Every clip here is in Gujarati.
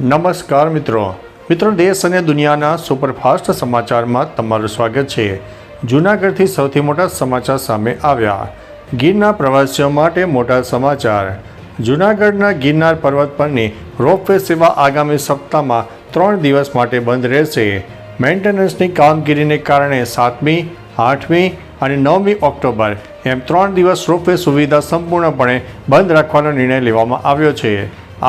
નમસ્કાર મિત્રો દેશ અને દુનિયાના સુપરફાસ્ટ સમાચારમાં તમારું સ્વાગત છે। જૂનાગઢથી સૌથી મોટા સમાચાર સામે આવ્યા। ગિરનાર પ્રવાસીઓ માટે મોટા સમાચાર। જૂનાગઢના ગિરનાર પર્વત પરની રોપવે સેવા આગામી સપ્તાહમાં 3 દિવસ માટે બંધ રહેશે। મેન્ટેનન્સની કામગીરીને કારણે 7મી, 8મી અને 9મી ઓક્ટોબર એમ 3 દિવસ રોપવે સુવિધા સંપૂર્ણપણે બંધ રાખવાનો નિર્ણય લેવામાં આવ્યો છે।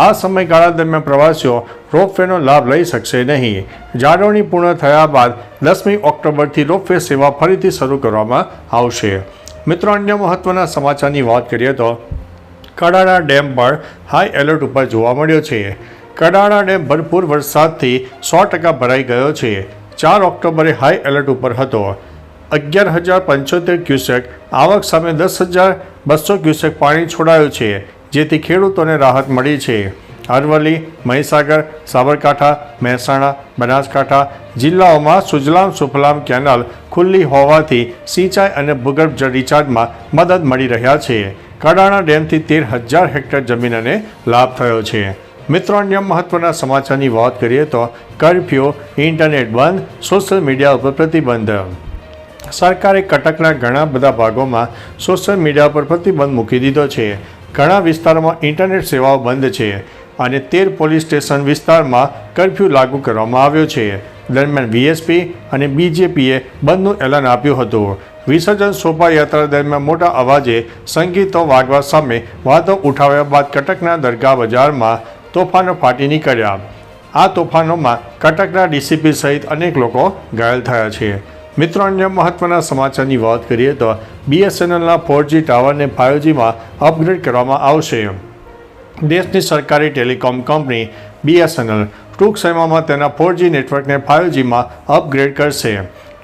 આ સમયગાળા દરમિયાન પ્રવાસીઓ રોપવેનો લાભ લઈ શકશે નહીં। જાળવણી પૂર્ણ થયા બાદ 10મી ઓક્ટોબરથી રોપવે સેવા ફરીથી શરૂ કરવામાં આવશે। મિત્રો, અન્ય મહત્વના સમાચારની વાત કરીએ તો કડાણા ડેમ પર હાઈ એલર્ટ ઉપર જોવા મળ્યો છે। કડાણા ડેમ ભરપૂર વરસાદથી 100% ભરાઈ ગયો છે। 4 ઓક્ટોબરે હાઈ એલર્ટ ઉપર હતો। 11,075 ક્યુસેક આવક સામે 10,200 ક્યુસેક પાણી છોડાયું છે, જેથી ખેડૂતોને રાહત મળી છે। અરવલ્લી, મહીસાગર, સાબરકાંઠા, મહેસાણા, બનાસકાંઠા જિલ્લાઓમાં સુજલામ સુફલામ કેનાલ ખુલ્લી હોવાથી સિંચાઈ અને ભૂગર્ભ જળ રિચાર્જમાં મદદ મળી રહ્યા છે। કડાણા ડેમથી 13,000 હેક્ટર જમીનને લાભ થયો છે। મિત્રો, અન્ય મહત્વના સમાચારની વાત કરીએ તો કર્ફ્યુ, ઇન્ટરનેટ બંધ, સોશિયલ મીડિયા ઉપર પ્રતિબંધ। સરકારે કટકના ઘણા બધા ભાગોમાં સોશિયલ મીડિયા પર પ્રતિબંધ મૂકી દીધો છે। ઘણા વિસ્તારોમાં ઇન્ટરનેટ સેવાઓ બંધ છે અને 13 પોલીસ સ્ટેશન વિસ્તારમાં કર્ફ્યુ લાગુ કરવામાં આવ્યો છે। દરમિયાન વીએસપી અને બીજેપીએ બંધનું એલાન આપ્યું હતું। વિસર્જન શોભાયાત્રા દરમિયાન મોટા અવાજે સંગીતો વાગવા સામે વાદો ઉઠાવ્યા બાદ કટકના દરગાહ બજારમાં તોફાનો ફાટી નીકળ્યા। આ તોફાનોમાં કટકના ડીસીપી સહિત અનેક લોકો ઘાયલ થયા છે। મિત્રો, અન્ય મહત્વના સમાચારની વાત કરીએ તો BSNLના 4G ટાવરને 5Gમાં અપગ્રેડ કરવામાં આવશે। દેશની સરકારી ટેલિકોમ કંપની BSNL ટૂંક સમયમાં તેના 4G નેટવર્કને 5Gમાં અપગ્રેડ કરશે।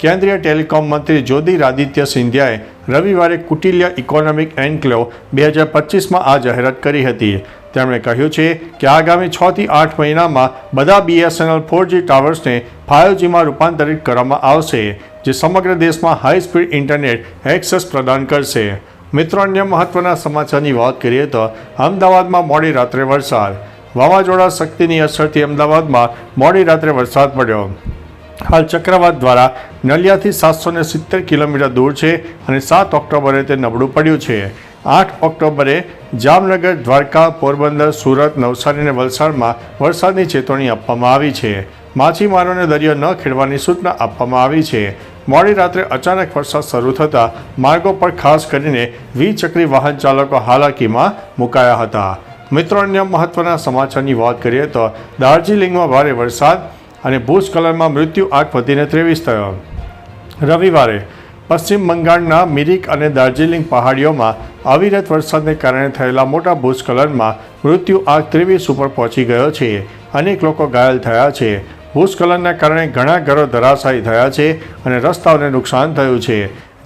કેન્દ્રીય ટેલિકોમ મંત્રી જ્યોતિરાદિત્ય સિંધિયાએ રવિવારે કુટિલ્ય ઇકોનોમિક એન્ક્લેવ 2025માં આ જાહેરાત કરી હતી। તેમણે કહ્યું છે કે આગામી 6 થી 8 મહિનામાં બધા BSNL 4G ટાવર્સને 5Gમાં રૂપાંતરિત કરવામાં આવશે, જે સમગ્ર દેશમાં હાઈ સ્પીડ ઇન્ટરનેટ એક્સેસ પ્રદાન કરશે। મિત્રો, અન્ય મહત્વના સમાચારની વાત કરીએ તો અમદાવાદમાં મોડી રાત્રે વરસાદ। વાવાઝોડા શક્તિની અસરથી અમદાવાદમાં મોડી રાત્રે વરસાદ પડ્યો। હાલ ચક્રવાત દ્વારા નલિયાથી 770 કિલોમીટર દૂર છે અને 7 ઓક્ટોબરે તે નબળું પડ્યું છે। 8 ઓક્ટોબરે જામનગર, દ્વારકા, પોરબંદર, સુરત, નવસારી અને વલસાડમાં વરસાદની ચેતવણી આપવામાં આવી છે। માછીમારોને દરિયો ન ખેડવાની સૂચના આપવામાં આવી છે। મોડી રાત્રે અચાનક વરસાદ શરૂ થતાં માર્ગો પર ખાસ કરીને દ્વિચક્રી વાહન ચાલકો હાલાકીમાં મુકાયા હતા। મિત્રો, અન્ય મહત્વના સમાચારની વાત કરીએ તો દાર્જિલિંગમાં ભારે વરસાદ અને ભૂસ્ખલનમાં મૃત્યુ આંક વધીને 23 થયો। રવિવારે પશ્ચિમ બંગાળના મિરિક અને દાર્જિલિંગ પહાડીઓમાં અવિરત વરસાદને કારણે થયેલા મોટા ભૂસ્ખલનમાં મૃત્યુ આંક 23 ઉપર પહોંચી ગયો છે। અનેક લોકો ઘાયલ થયા છે। ભૂસ્ખલનના કારણે ઘણા ઘરો ધરાશાયી થયા છે અને રસ્તાઓને નુકસાન થયું છે,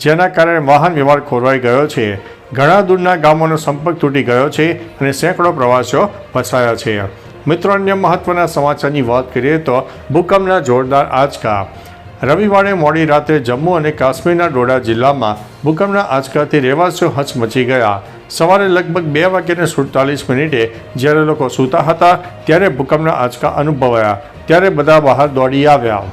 જેના કારણે વાહન વ્યવહાર ખોરવાઈ ગયો છે। ઘણા દૂરના ગામોનો સંપર્ક તૂટી ગયો છે અને સેંકડો પ્રવાસીઓ ફસાયા છે। મિત્રો, અન્ય મહત્વના સમાચારની વાત કરીએ તો ભૂકંપના જોરદાર આંચકા। રવિવારે મોડી રાત્રે જમ્મુ અને કાશ્મીરના ડોડા જિલ્લામાં ભૂકંપના આંચકાથી રહેવાસીઓ હચમચી ગયા। સવારે લગભગ 2:47 જ્યારે લોકો સૂતા હતા ત્યારે ભૂકંપના આંચકા અનુભવાયા, ત્યારે બધા બહાર દોડી આવ્યા।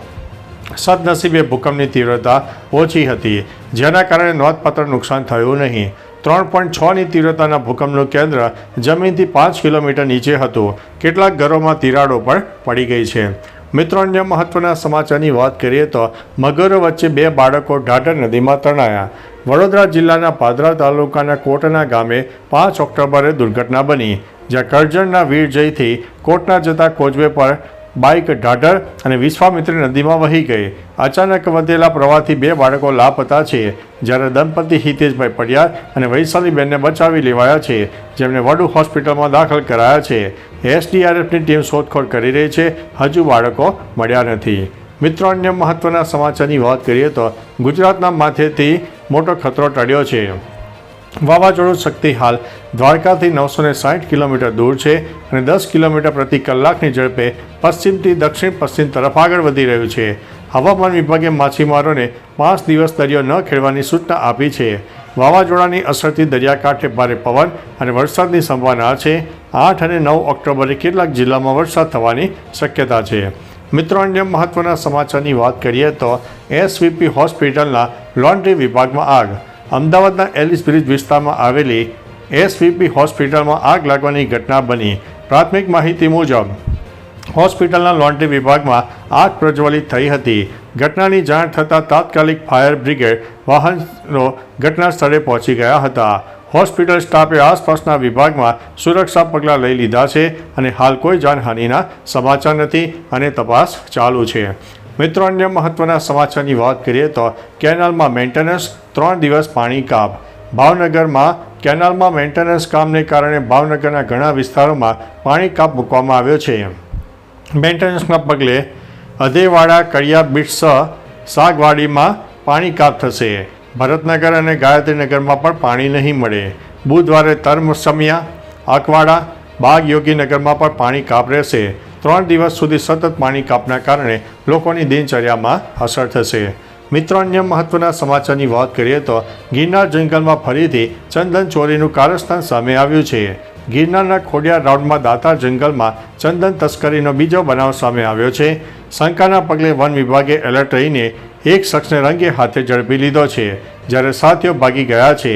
સદનસીબે ભૂકંપની તીવ્રતા ઓછી હતી, જેના કારણે નોંધપાત્ર નુકસાન થયું નહીં। 3.6ની તીવ્રતાના ભૂકંપનું કેન્દ્ર જમીનથી 5 કિલોમીટર નીચે હતું। કેટલાક ઘરોમાં તિરાડો પણ પડી ગઈ છે। મિત્રો, અન્ય મહત્વના સમાચારની વાત કરીએ તો મગરો વચ્ચે 2 બાળકો ઢાઢર નદીમાં તણાયા। વડોદરા જિલ્લાના પાદરા તાલુકાના કોટના ગામે 5 ઓક્ટોબરે દુર્ઘટના બની, જ્યાં કરજણના વીરજયથી કોટના જતા કોઝવે પર બાઇક ઢાઢર અને વિશ્વામિત્રી નદીમાં વહી ગઈ। અચાનક વધેલા પ્રવાહથી 2 બાળકો લાપતા છે, જ્યારે દંપતી હિતેશભાઈ પડિયાર અને વૈશાલીબેનને બચાવી લેવાયા છે, જેમને વડુ હોસ્પિટલમાં દાખલ કરાયા છે। SDRFની ટીમ શોધખોળ કરી રહી છે। હજુ બાળકો મળ્યા નથી। મિત્રો, અન્ય મહત્વના સમાચારની વાત કરીએ તો ગુજરાતના માથેથી મોટો ખતરો ટળ્યો છે। વાવાઝોડું શક્તિ હાલ દ્વારકાથી 960 કિલોમીટર દૂર છે અને 10 કિલોમીટર પ્રતિ કલાકની ઝડપે પશ્ચિમથી દક્ષિણ પશ્ચિમ તરફ આગળ વધી રહ્યું છે। હવામાન વિભાગે માછીમારોને 5 દિવસ દરિયો ન ખેડવાની સૂચના આપી છે। વાવાઝોડાની અસરથી દરિયાકાંઠે ભારે પવન અને વરસાદની સંભાવના છે, 8 અને 9 ઓક્ટોબરે કેટલાક જિલ્લામાં વરસાદ થવાની શક્યતા છે. મિત્રો, અન્ય મહત્વના સમાચારની વાત કરીએ તો એસવીપી હોસ્પિટલના લોન્ડ્રી વિભાગમાં આગ. અમદાવાદના એલિસ બ્રિજ વિસ્તારમાં આવેલી એસવીપી હોસ્પિટલમાં આગ લાગવાની ઘટના બની. પ્રાથમિક માહિતી મુજબ હોસ્પિટલના લોન્ડ્રી વિભાગમાં આગ પ્રજ્વલિત થઈ હતી. ઘટનાની જાણ થતાં તાત્કાલિક ફાયર બ્રિગેડ વાહનો ઘટના સ્થળે પહોંચી ગયા હતા. હોસ્પિટલ સ્ટાફે આસપાસના વિભાગમાં સુરક્ષા પગલાં લઈ લીધા છે અને હાલ કોઈ જાનહાનિના સમાચાર નથી અને તપાસ ચાલુ છે. મિત્રો, અન્ય મહત્વના સમાચારની વાત કરીએ તો કેનાલમાં મેન્ટેનન્સ, 3 દિવસ પાણી કાપ. ભાવનગરમાં કેનાલમાં મેન્ટેનન્સ કામને કારણે ભાવનગરના ઘણા વિસ્તારોમાં પાણી કાપ મૂકવામાં આવ્યો છે. મેન્ટેનન્સના પગલે અધેવાડા, કડિયા બીટ, સાગવાડીમાં પાણી કાપ થશે. ભરતનગર અને ગાયત્રીનગરમાં પણ પાણી નહીં મળે. બુધવારે તરસમિયા, અકવાડા, બાગ યોગીનગરમાં પણ પાણી કાપ રહેશે. 3 દિવસ સુધી સતત પાણી કાપના કારણે લોકોની દિનચર્યામાં અસર થશે. મિત્રો, અન્ય મહત્વના સમાચારની વાત કરીએ તો ગિરનાર જંગલમાં ફરીથી ચંદન ચોરીનું કારસ્તાન સામે આવ્યું છે. ગિરનારના ખોડિયાર રાઉન્ડમાં દાતાર જંગલમાં ચંદન તસ્કરીનો બીજો બનાવ સામે આવ્યો છે. શંકાના પગલે વન વિભાગે એલર્ટ રહીને એક શખ્સને રંગે હાથે ઝડપી લીધો છે, જ્યારે સાથીઓ ભાગી ગયા છે.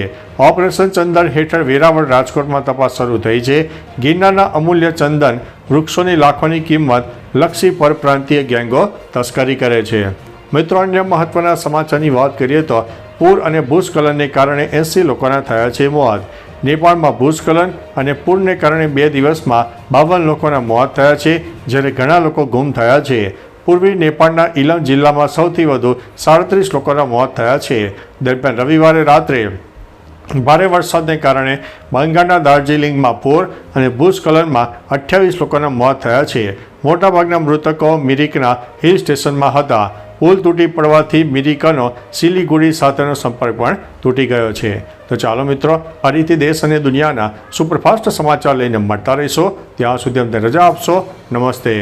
ઓપરેશન ચંદન હેઠળ વેરાવળ, રાજકોટમાં તપાસ શરૂ થઈ છે. ગિરનારના અમૂલ્ય ચંદન વૃક્ષોની લાખોની કિંમત લક્ષી પરપ્રાંતીય ગેંગો તસ્કરી કરે છે. મિત્રો, અન્ય મહત્વના સમાચારની વાત કરીએ તો પૂર અને ભૂસ્ખલનને કારણે 80 લોકોના થયા છે મોત. નેપાળમાં ભૂસ્ખલન અને પૂરને કારણે 2 દિવસમાં 52 લોકોના મોત થયા છે, જ્યારે ઘણા લોકો ગુમ થયા છે. પૂર્વી નેપાળના ઇલમ જિલ્લામાં સૌથી વધુ 37 લોકોના મોત થયા છે. દરમિયાન રવિવારે રાત્રે ભારે વરસાદને કારણે બંગાળના દાર્જિલિંગમાં પૂર અને ભૂસ્ખલનમાં 28 લોકોના મોત થયા છે. મોટાભાગના મૃતકો મિરિકના હિલ સ્ટેશનમાં હતા. પુલ તૂટી પડવાથી મિરિકનો સિલિગુડી સાથેનો સંપર્ક પણ તૂટી ગયો છે. તો ચાલો મિત્રો, ફરીથી દેશ અને દુનિયાના સુપરફાસ્ટ સમાચાર લઈને મળતા રહીશો. ત્યાં સુધી અમને રજા આપશો. નમસ્તે.